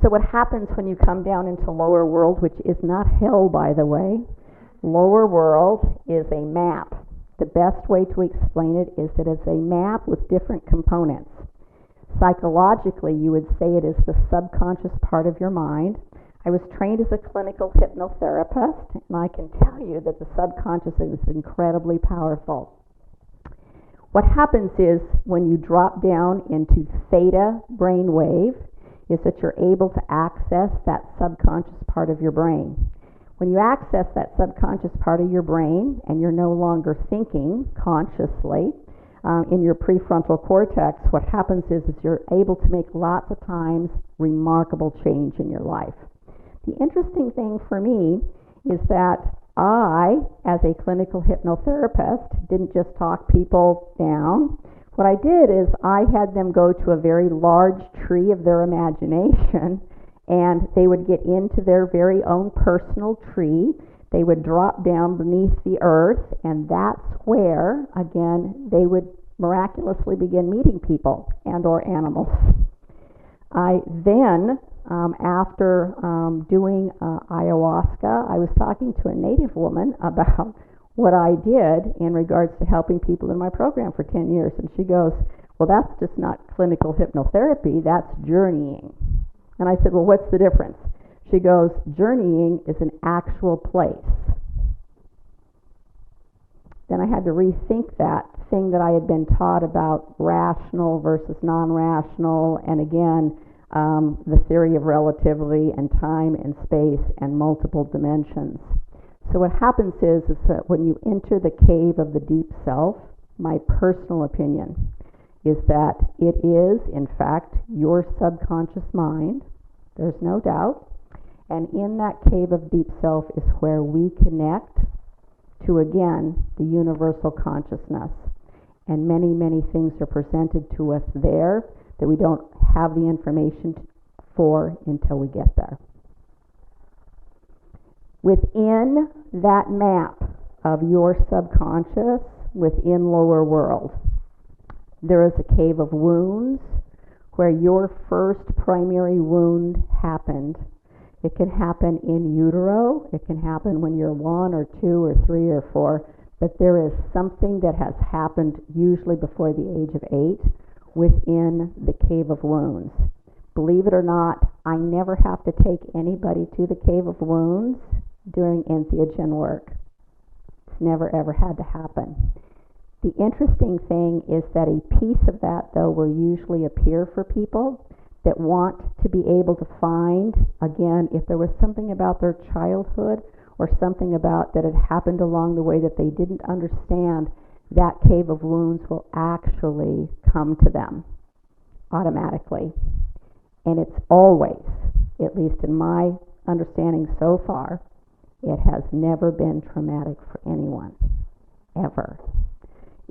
So what happens when you come down into lower world, which is not hell, by the way? Lower world is a map. The best way to explain it is that it's a map with different components. Psychologically, you would say it is the subconscious part of your mind. I was trained as a clinical hypnotherapist, and I can tell you that the subconscious is incredibly powerful. What happens is when you drop down into theta brainwave is that you're able to access that subconscious part of your brain. When you access that subconscious part of your brain and you're no longer thinking consciously in your prefrontal cortex, what happens is you're able to make lots of times remarkable change in your life. The interesting thing for me is that I, as a clinical hypnotherapist, didn't just talk people down. What I did is I had them go to a very large tree of their imagination, and they would get into their very own personal tree. They would drop down beneath the earth, and that's where, again, they would miraculously begin meeting people and or animals. I then, after doing ayahuasca, I was talking to a native woman about what I did in regards to helping people in my program for 10 years. And she goes, well, that's just not clinical hypnotherapy, that's journeying. And I said, well, what's the difference? She goes, journeying is an actual place. Then I had to rethink that thing that I had been taught about rational versus non-rational, and again, the theory of relativity and time and space and multiple dimensions. So what happens is that when you enter the cave of the deep self, my personal opinion is that it is, in fact, your subconscious mind. There's no doubt. And in that cave of deep self is where we connect to, again, the universal consciousness. And many, many things are presented to us there that we don't have the information for until we get there. Within that map of your subconscious, within lower world, there is a cave of wounds where your first primary wound happened. It can happen in utero, it can happen when you're 1 or 2 or 3 or 4, but there is something that has happened usually before the age of 8 within the cave of wounds. Believe it or not, I never have to take anybody to the cave of wounds during entheogen work. It's never ever had to happen. The interesting thing is that a piece of that, though, will usually appear for people that want to be able to find, again, if there was something about their childhood or something about that had happened along the way that they didn't understand, that cave of wounds will actually come to them automatically. And it's always, at least in my understanding so far, it has never been traumatic for anyone, ever.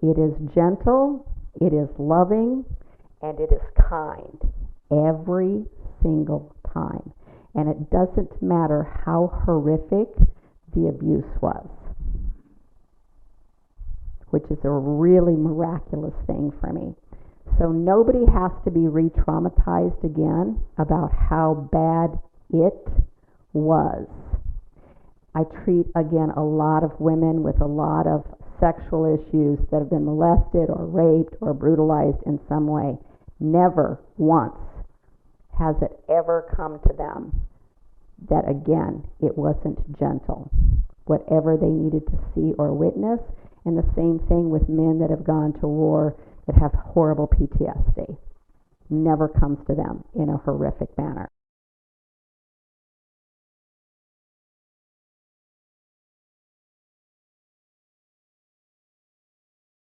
It is gentle, it is loving, and it is kind every single time. And it doesn't matter how horrific the abuse was, which is a really miraculous thing for me. So nobody has to be re-traumatized again about how bad it was. I treat, again, a lot of women with a lot of sexual issues that have been molested or raped or brutalized in some way. Never once has it ever come to them that, again, it wasn't gentle. Whatever they needed to see or witness, and the same thing with men that have gone to war that have horrible PTSD. Never comes to them in a horrific manner.